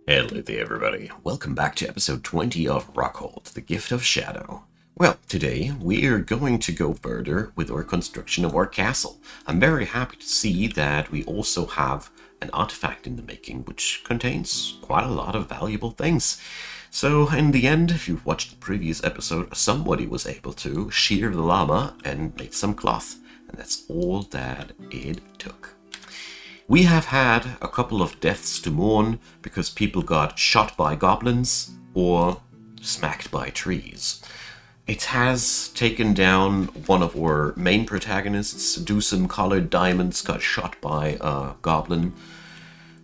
Hello there, everybody. Welcome back to episode 20 of Rockhold, The Gift of Shadow. Well, today we're going to go further with our construction of our castle. I'm very happy to see that we also have an artifact in the making, which contains quite a lot of valuable things. So, in the end, if you've watched the previous episode, somebody was able to shear the llama and make some cloth, and that's all that it took. We have had a couple of deaths to mourn because people got shot by goblins or smacked by trees. It has taken down one of our main protagonists. Dusum Colored Diamonds got shot by a goblin.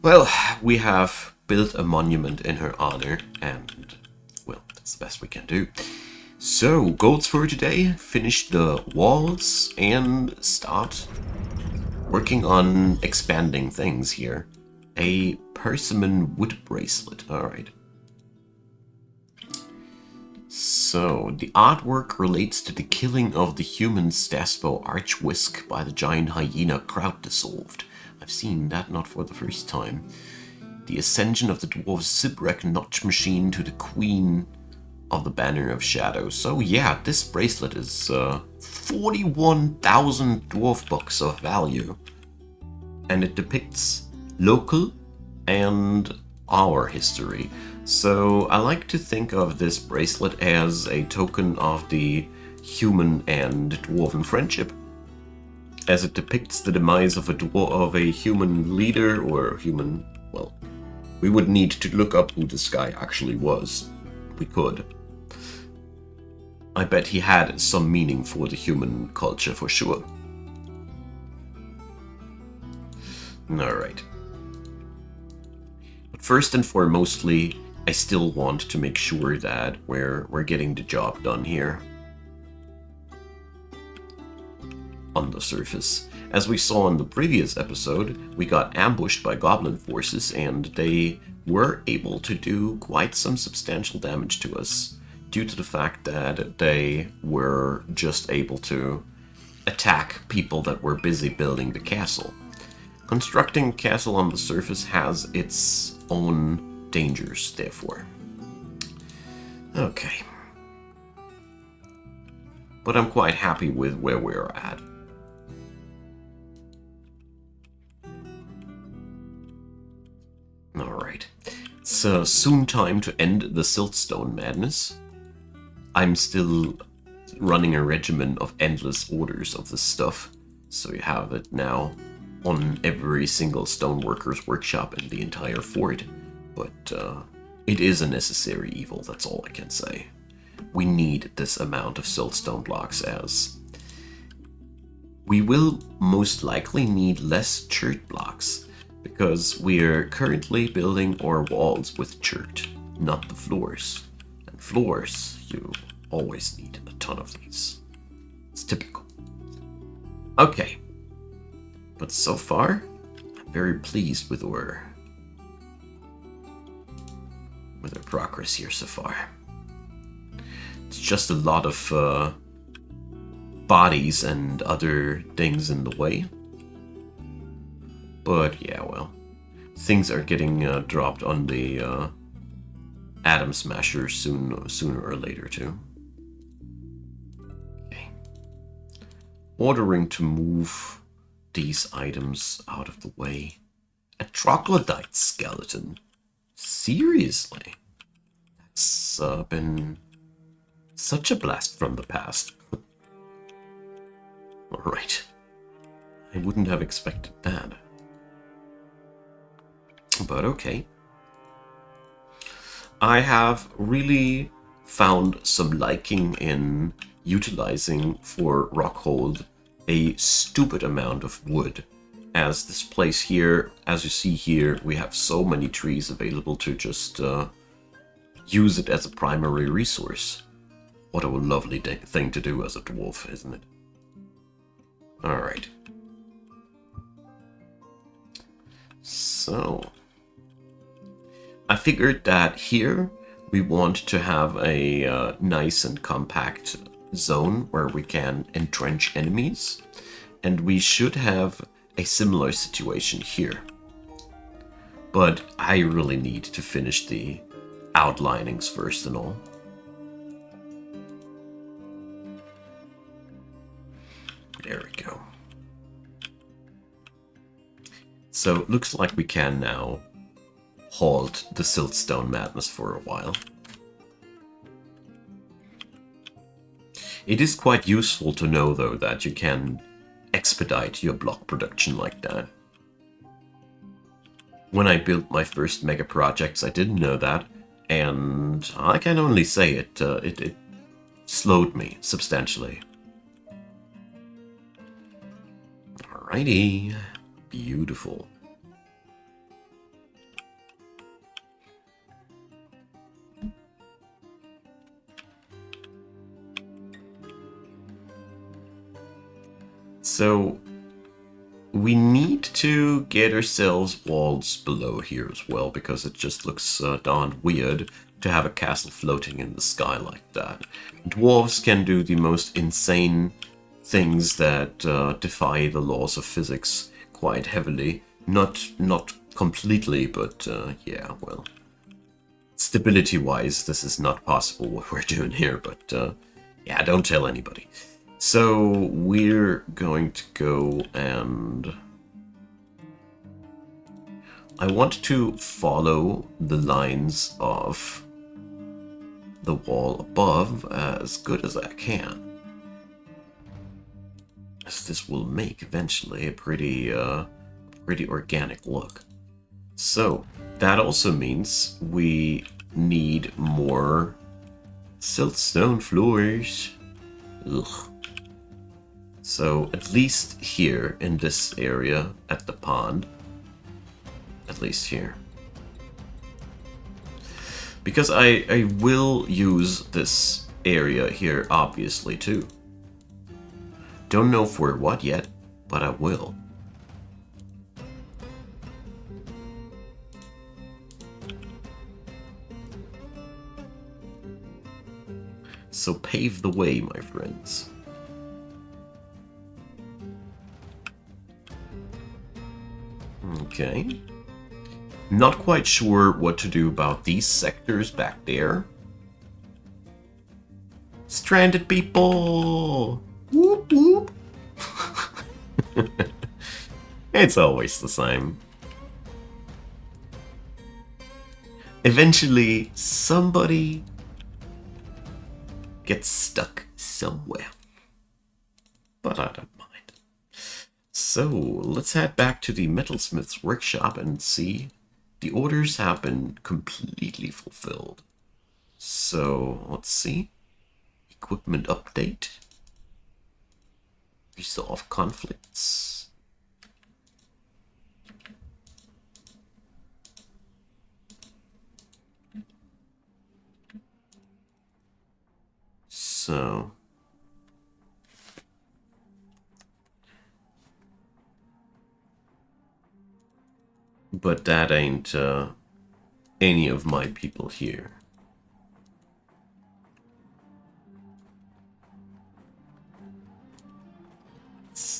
Well, we have built a monument in her honor, and, well, that's the best we can do. So, goals for today, finish the walls and start working on expanding things here. A persimmon wood bracelet. Alright. So, the artwork relates to the killing of the human Staspo Archwisk by the giant hyena Kraut Dissolved. I've seen that not for the first time. The ascension of the dwarf Zibrek Notch Machine to the queen of the Banner of Shadow. So yeah, this bracelet is 41,000 dwarf books of value. And it depicts local and our history. So I like to think of this bracelet as a token of the human and dwarven friendship, as it depicts the demise of a human leader or human, well, we would need to look up who this guy actually was. We could. I bet he had some meaning for the human culture for sure. Alright. But first and foremostly, I still want to make sure that we're getting the job done here. On the surface. As we saw in the previous episode, we got ambushed by goblin forces and they were able to do quite some substantial damage to us due to the fact that they were just able to attack people that were busy building the castle. Constructing a castle on the surface has its own dangers, therefore. Okay. But I'm quite happy with where we're at. Alright. It's soon time to end the siltstone madness. I'm still running a regimen of endless orders of this stuff, so you have it now on every single stoneworker's workshop in the entire fort. But it is a necessary evil, that's all I can say. We need this amount of siltstone blocks, as we will most likely need less chert blocks, because we're currently building our walls with chert, not the floors. And floors, you always need a ton of these. It's typical. Okay. But so far, I'm very pleased with our progress here so far. It's just a lot of bodies and other things in the way. But yeah, well, things are getting dropped on the Atom Smasher sooner or later too. Okay. Ordering to move these items out of the way. A troglodyte skeleton? Seriously? That's been such a blast from the past. Alright. I wouldn't have expected that. But okay. I have really found some liking in utilizing for Rockhold a stupid amount of wood. As this place here, as you see here, we have so many trees available to just use it as a primary resource. What a lovely thing to do as a dwarf, isn't it? Alright. So I figured that here we want to have a nice and compact zone where we can entrench enemies, and we should have a similar situation here. but I really need to finish the outlinings first and all. There we go. So it looks like we can now halt the siltstone madness for a while. It is quite useful to know, though, that you can expedite your block production like that. When I built my first mega projects, I didn't know that, and I can only say it slowed me substantially. Alrighty, beautiful. So we need to get ourselves walls below here as well, because it just looks darn weird to have a castle floating in the sky like that. Dwarves can do the most insane things that defy the laws of physics quite heavily. Not completely, but yeah, well. Stability-wise, this is not possible what we're doing here, but yeah, don't tell anybody. So we're going to go and... I want to follow the lines of the wall above as good as I can, as this will make eventually a pretty organic look. So that also means we need more siltstone floors. Ugh. So at least here in this area at the pond, at least here. Because I will use this area here obviously too. Don't know for what yet, but I will. So pave the way, my friends. Okay. Not quite sure what to do about these sectors back there. Stranded people! Whoop whoop! It's always the same. Eventually, somebody gets stuck somewhere. But I don't mind. So, let's head back to the metalsmith's workshop and see. The orders have been completely fulfilled. So, let's see. Equipment update. Resolve conflicts. So... But that ain't any of my people here.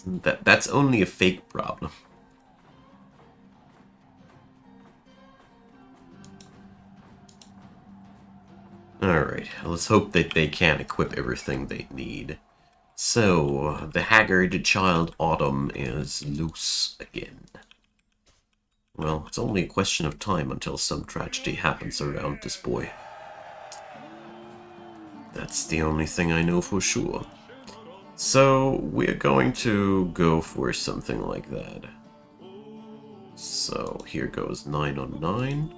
That's only a fake problem. Alright, let's hope that they can equip everything they need. So, the haggard child Autumn is loose again. Well, it's only a question of time until some tragedy happens around this boy. That's the only thing I know for sure. So, we're going to go for something like that. So, here goes 9 on 9.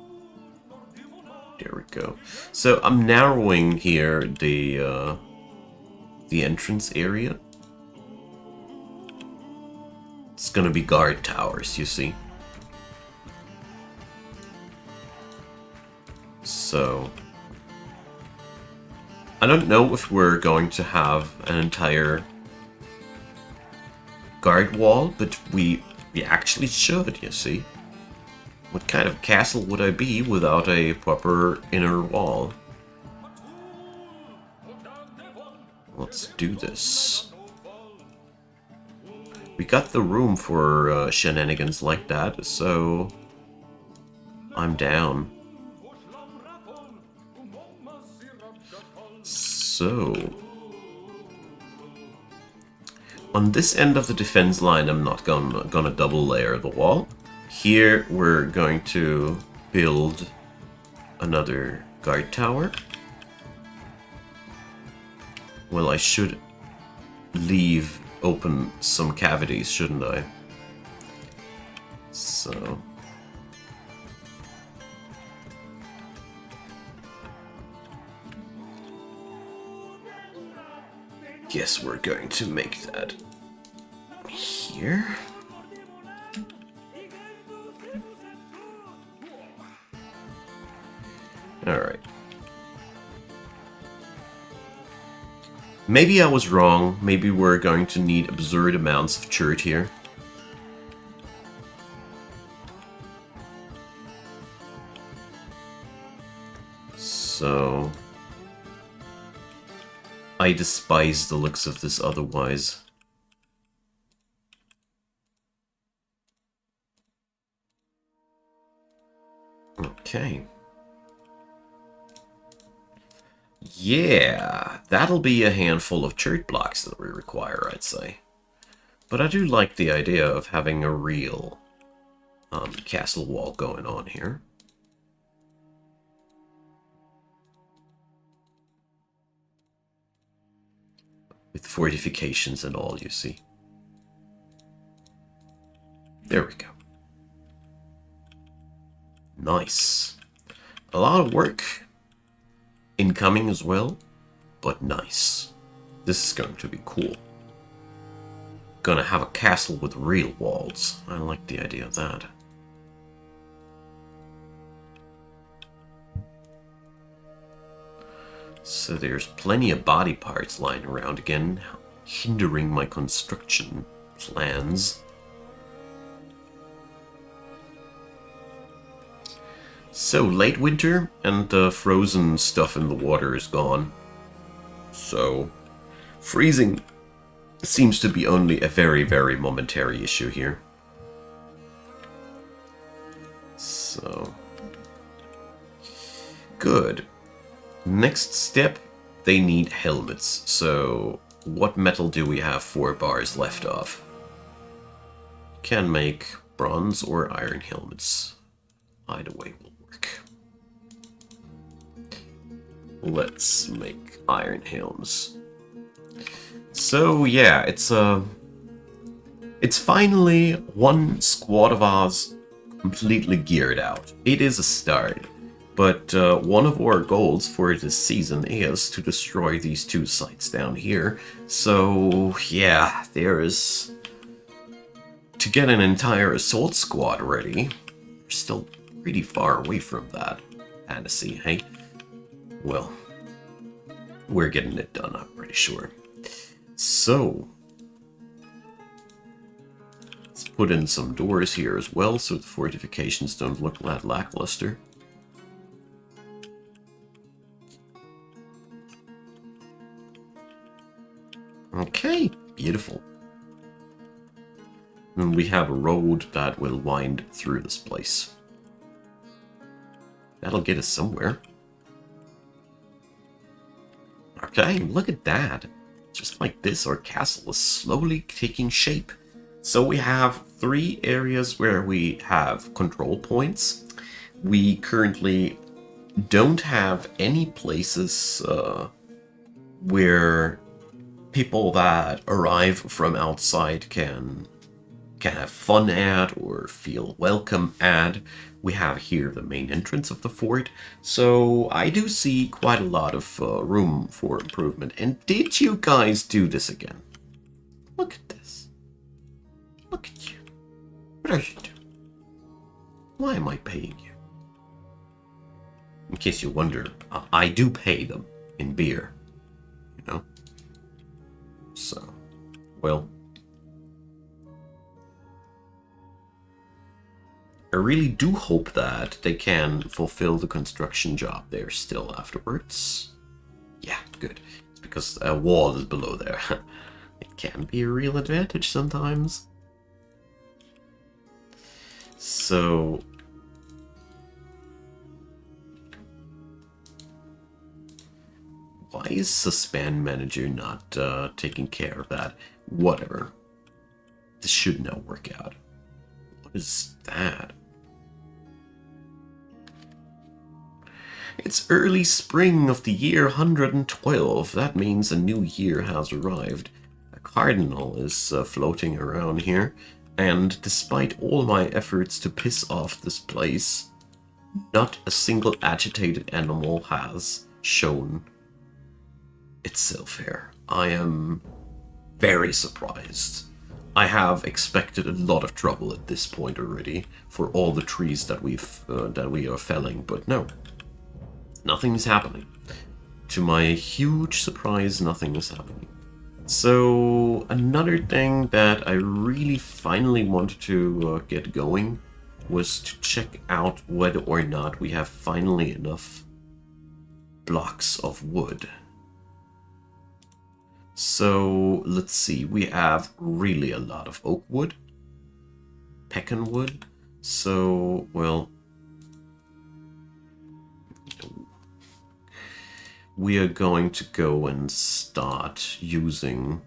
There we go. So, I'm narrowing here the entrance area. It's gonna be guard towers, you see. So, I don't know if we're going to have an entire guard wall, but we actually should, you see. What kind of castle would I be without a proper inner wall? Let's do this. We got the room for shenanigans like that, so I'm down. So, on this end of the defense line, I'm not gonna double layer the wall. Here, we're going to build another guard tower. Well, I should leave open some cavities, shouldn't I? So... guess we're going to make that here. Alright. Maybe I was wrong. Maybe we're going to need absurd amounts of chert here. So... I despise the looks of this otherwise. Okay. Yeah, that'll be a handful of chert blocks that we require, I'd say. But I do like the idea of having a real castle wall going on here. With fortifications and all, you see. There we go. Nice. A lot of work. Incoming as well, but nice. This is going to be cool. Gonna have a castle with real walls. I like the idea of that. So there's plenty of body parts lying around again, hindering my construction plans. So, late winter, and the frozen stuff in the water is gone. So, freezing seems to be only a very, very momentary issue here. So, good. Next step, they need helmets. So, what metal do we have 4 bars left of? Can make bronze or iron helmets. Either way will work. Let's make iron helms. So yeah, it's finally one squad of ours completely geared out. It is a start. But one of our goals for this season is to destroy these 2 sites down here. So, yeah, there is... to get an entire assault squad ready. We're still pretty far away from that fantasy, hey? Well, we're getting it done, I'm pretty sure. So, let's put in some doors here as well so the fortifications don't look that lackluster. Okay, beautiful. And we have a road that will wind through this place. That'll get us somewhere. Okay, look at that. Just like this, our castle is slowly taking shape. So we have 3 areas where we have control points. We currently don't have any places where people that arrive from outside can have fun at or feel welcome at. We have here the main entrance of the fort, so I do see quite a lot of room for improvement. And did you guys do this again? Look at this. Look at you. What are you doing? Why am I paying you? In case you wonder, I do pay them in beer, you know? So, well, I really do hope that they can fulfill the construction job there still afterwards. Yeah, good. It's because a wall is below there. It can be a real advantage sometimes. So, Why is Suspend Manager not taking care of that? Whatever. This should now work out. What is that? It's early spring of the year 112. That means a new year has arrived. A cardinal is floating around here, and despite all my efforts to piss off this place, not a single agitated animal has shown itself here. I am very surprised. I have expected a lot of trouble at this point already for all the trees that we are felling, but no. Nothing is happening. To my huge surprise, nothing is happening. So, another thing that I really finally wanted to get going was to check out whether or not we have finally enough blocks of wood. So, let's see. We have really a lot of oak wood, pecan wood. So, well, we are going to go and start using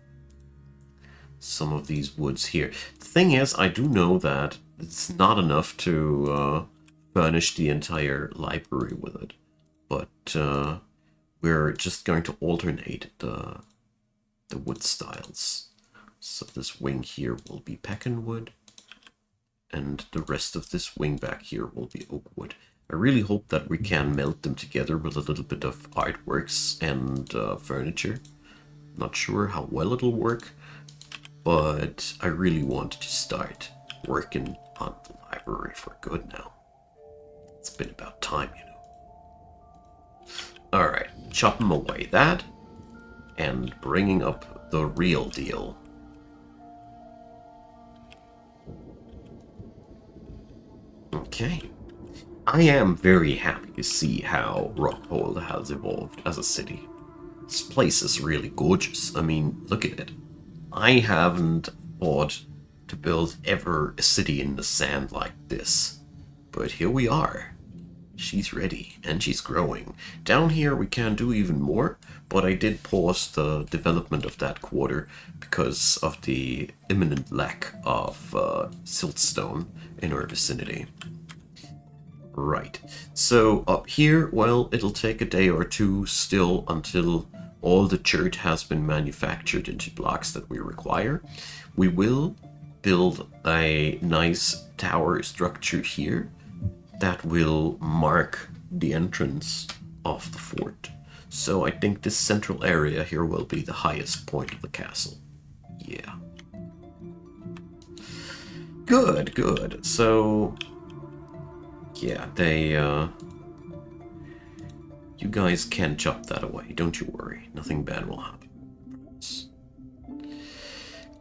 some of these woods here. The thing is, I do know that it's not enough to furnish the entire library with it, but we're just going to alternate the wood styles. So this wing here will be pecan wood, and the rest of this wing back here will be oak wood. I really hope that we can melt them together with a little bit of artworks and furniture. Not sure how well it'll work, but I really want to start working on the library for good now. It's been about time, you know. Alright, chopping away that, and bringing up the real deal. Okay. I am very happy to see how Rockhold has evolved as a city. This place is really gorgeous. I mean, look at it. I haven't thought to build ever a city in the sand like this. But here we are. She's ready, and she's growing. Down here we can do even more, but I did pause the development of that quarter because of the imminent lack of siltstone in our vicinity. Right, so up here, well, it'll take a day or two still until all the chert has been manufactured into blocks that we require. We will build a nice tower structure here that will mark the entrance of the fort. So I think this central area here will be the highest point of the castle. Yeah. Good, good. So yeah, you guys can chop that away, don't you worry. Nothing bad will happen.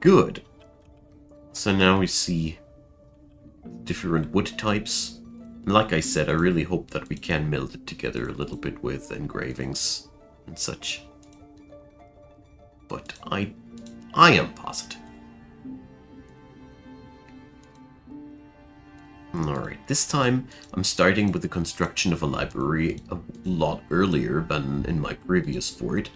Good. So now we see different wood types. Like I said, I really hope that we can meld it together a little bit with engravings and such. But I am positive. Alright, this time I'm starting with the construction of a library a lot earlier than in my previous fort,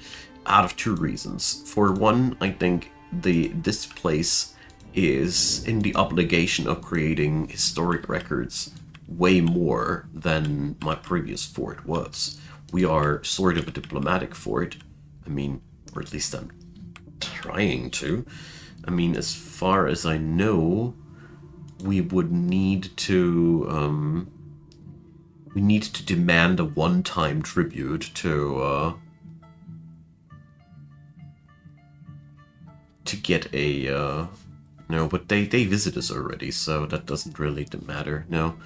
out of two reasons. For one, I think this place is in the obligation of creating historic records way more than my previous fort was. We are sort of a diplomatic fort. I mean, or at least I'm trying to. I mean, as far as I know, we would need to demand a one-time tribute to get a no, but they visit us already, so that doesn't really matter. No,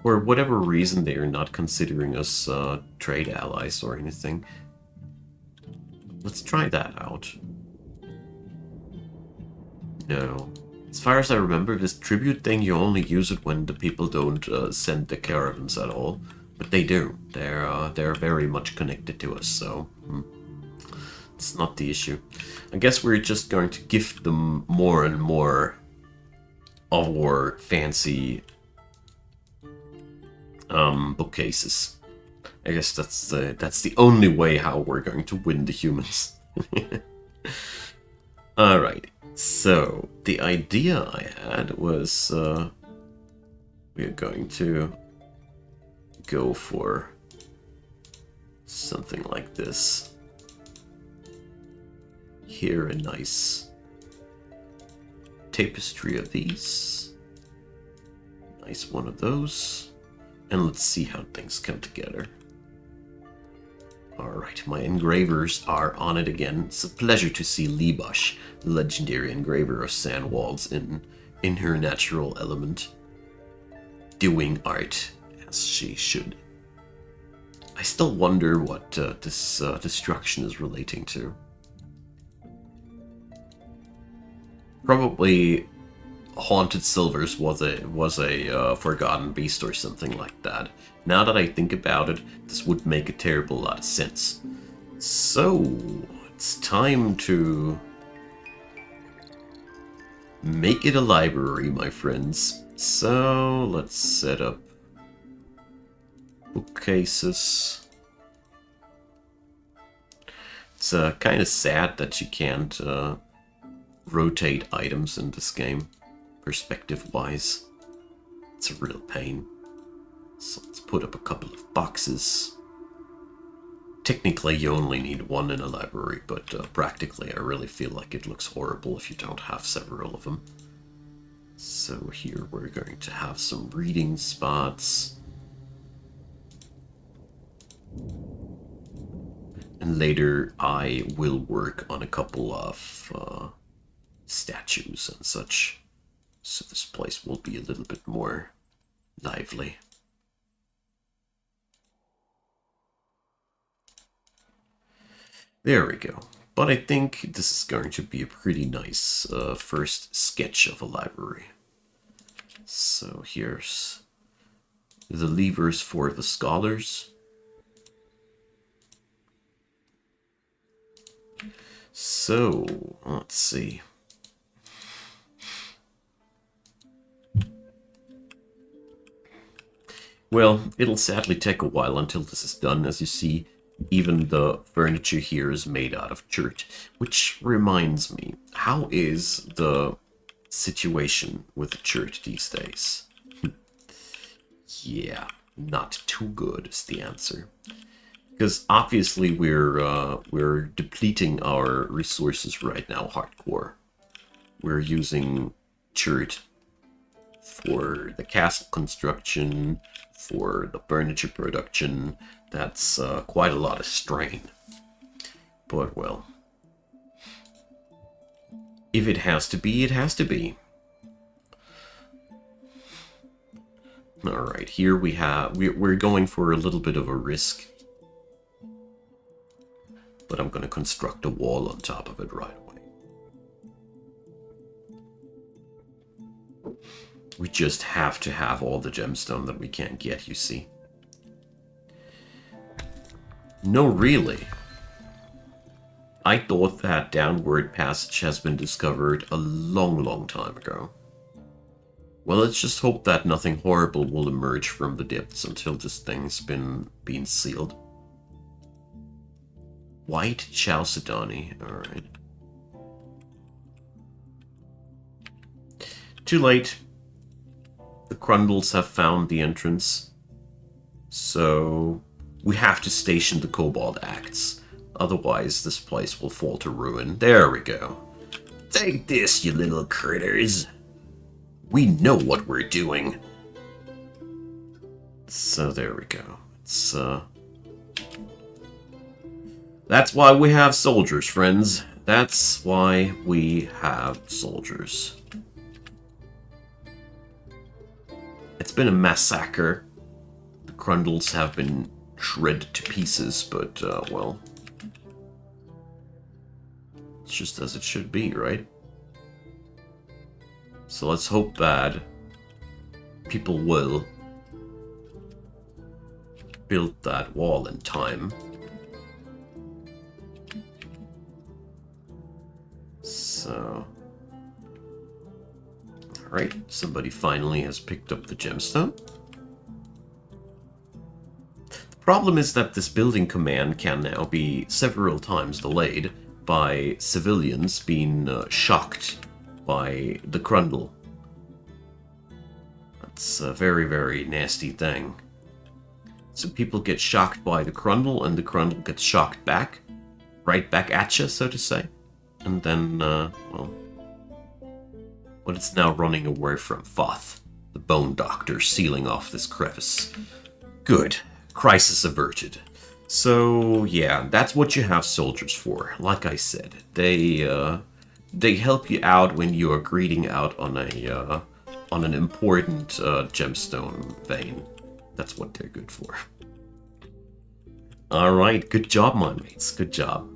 for whatever reason, they are not considering us trade allies or anything. Let's try that out. No. As far as I remember, this tribute thing, you only use it when the people don't send the caravans at all. But they do. They're very much connected to us, so it's not the issue. I guess we're just going to gift them more and more of our fancy bookcases. I guess that's the only way how we're going to win the humans. Alright, so the idea I had was we're going to go for something like this. Here, a nice tapestry of these. Nice one of those. And let's see how things come together. Alright, my engravers are on it again. It's a pleasure to see Libosh, the legendary engraver of sand walls in her natural element, doing art as she should. I still wonder what this destruction is relating to. Probably Haunted Silvers was a forgotten beast or something like that. Now that I think about it, this would make a terrible lot of sense. So, it's time to make it a library, my friends. So, let's set up bookcases. It's kind of sad that you can't rotate items in this game, perspective-wise. It's a real pain. So let's put up a couple of boxes. Technically, you only need one in a library, but practically, I really feel like it looks horrible if you don't have several of them. So here we're going to have some reading spots. And later, I will work on a couple of statues and such. So this place will be a little bit more lively. There we go. But I think this is going to be a pretty nice first sketch of a library. So here's the levers for the scholars. So, let's see. Well, it'll sadly take a while until this is done. As you see, even the furniture here is made out of dirt. Which reminds me, how is the situation with the church these days? Yeah, not too good is the answer. Because obviously we're depleting our resources right now hardcore. We're using chert for the castle construction, for the furniture production. That's quite a lot of strain. But well, if it has to be, it has to be. Alright, here we're going for a little bit of a risk. But I'm going to construct a wall on top of it right away. We just have to have all the gemstone that we can get, you see. No, really. I thought that downward passage has been discovered a long, long time ago. Well, let's just hope that nothing horrible will emerge from the depths until this thing's been sealed. White Chalcedony, alright. Too late. The Crundles have found the entrance. So we have to station the Cobalt Acts. Otherwise, this place will fall to ruin. There we go. Take this, you little critters. We know what we're doing. So there we go. It's, that's why we have soldiers, friends. That's why we have soldiers. It's been a massacre. The Crundles have been shredded to pieces, but, well, it's just as it should be, right? So let's hope that people will build that wall in time. So, alright, somebody finally has picked up the gemstone. The problem is that this building command can now be several times delayed by civilians being shocked by the Grundle. That's a very, very nasty thing. So people get shocked by the Grundle, and the Grundle gets shocked back. Right back at you, so to say. And then, well... But it's now running away from Thoth, the Bone Doctor, sealing off this crevice. Good. Crisis averted. So, yeah, that's what you have soldiers for. Like I said, they help you out when you are greeting out on an important gemstone vein. That's what they're good for. Alright, good job, my mates. Good job.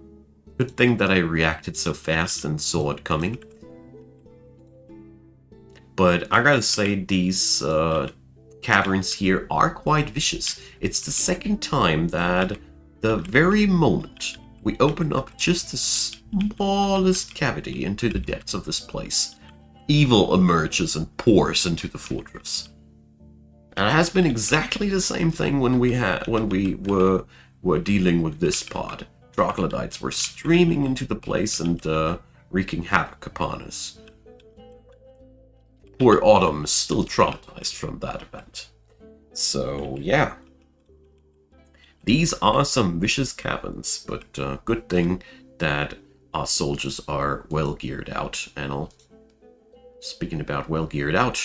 Good thing that I reacted so fast and saw it coming. But I gotta say, these caverns here are quite vicious. It's the second time that the very moment we open up just the smallest cavity into the depths of this place, evil emerges and pours into the fortress. And it has been exactly the same thing when we were dealing with this pod. Troglodytes were streaming into the place and wreaking havoc upon us. Poor Autumn is still traumatized from that event. So, yeah. These are some vicious caverns, but good thing that our soldiers are well geared out. And speaking about well geared out,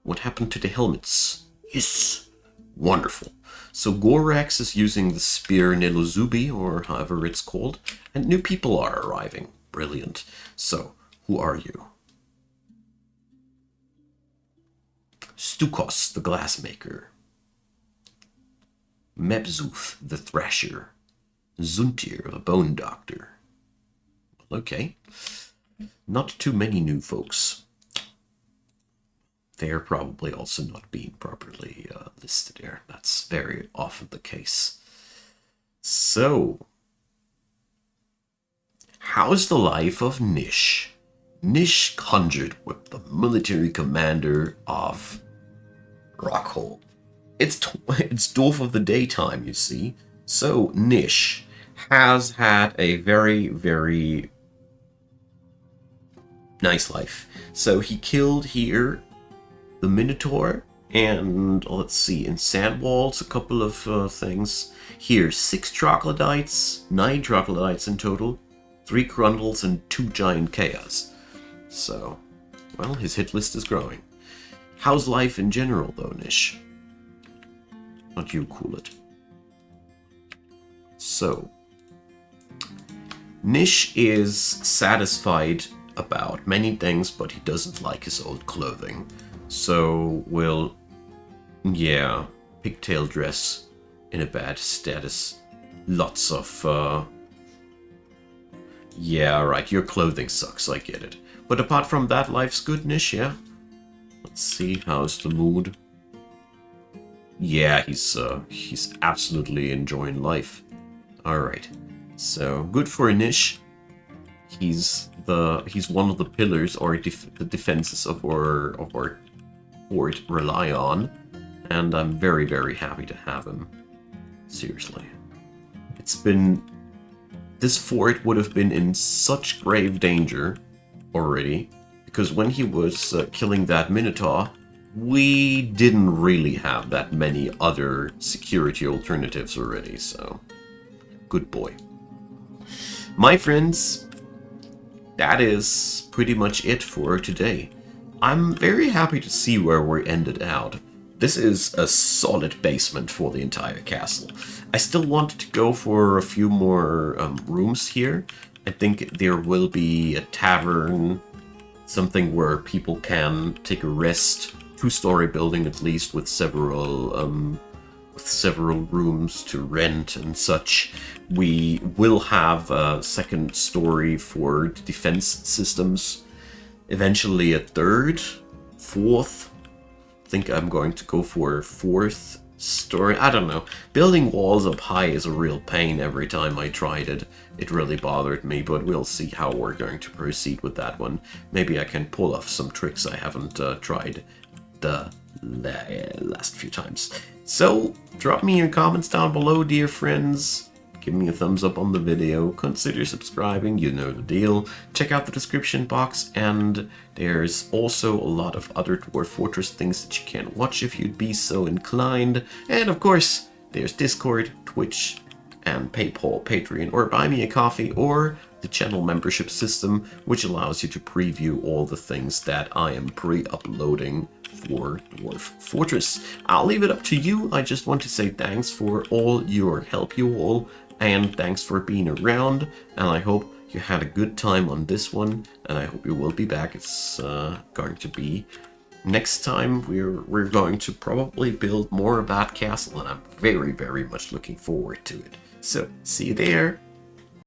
what happened to the helmets? Yes, wonderful. So Gorax is using the spear Nelozubi, or however it's called, and new people are arriving. Brilliant. So, who are you? Stukos, the glassmaker. Mebzuth, the thresher. Zuntir, the bone doctor. Okay. Not too many new folks. They're probably also not being properly listed here. That's very often the case. So, how's the life of Nish? Nish conjured with the military commander of Rockhold. It's Dwarf of the Daytime, you see. So, Nish has had a very, very nice life. So, he killed here the Minotaur, and let's see, in Sandwalls, a couple of things. Here, 6 troglodytes, 9 troglodytes in total, 3 Grundles, and 2 giant chaos. So, well, his hit list is growing. How's life in general, though, Nish? Not you cool it. So, Nish is satisfied about many things, but he doesn't like his old clothing. So, well, yeah, pigtail dress in a bad status. Lots of, yeah, right, your clothing sucks, I get it. But apart from that, life's good, Nish, yeah? Let's see, how's the mood? Yeah, he's absolutely enjoying life. Alright, so, good for Nish. He's one of the pillars, or the defenses of our fort rely on, and I'm very, very happy to have him. Seriously. This fort would have been in such grave danger already, because when he was killing that Minotaur, we didn't really have that many other security alternatives already, so good boy. My friends, that is pretty much it for today. I'm very happy to see where we ended out. This is a solid basement for the entire castle. I still wanted to go for a few more rooms here. I think there will be a tavern, something where people can take a rest. 2-story building at least, with several rooms to rent and such. We will have a second story for the defense systems. Eventually a third, 4th. I think I'm going to go for a 4th story. I don't know. Building walls up high is a real pain every time I tried it. It really bothered me, but we'll see how we're going to proceed with that one. Maybe I can pull off some tricks I haven't tried the last few times. So, drop me your comments down below, dear friends. Give me a thumbs up on the video. Consider subscribing, you know the deal. Check out the description box, and there's also a lot of other Dwarf Fortress things that you can watch if you'd be so inclined. And of course, there's Discord, Twitch, and PayPal, Patreon, or Buy Me a Coffee, or the channel membership system, which allows you to preview all the things that I am pre-uploading for Dwarf Fortress. I'll leave it up to you. I just want to say thanks for all your help, you all, and thanks for being around, and I hope you had a good time on this one, and I hope you will be back. It's going to be next time. We're going to probably build more of that castle, and I'm very, very much looking forward to it. So, see you there.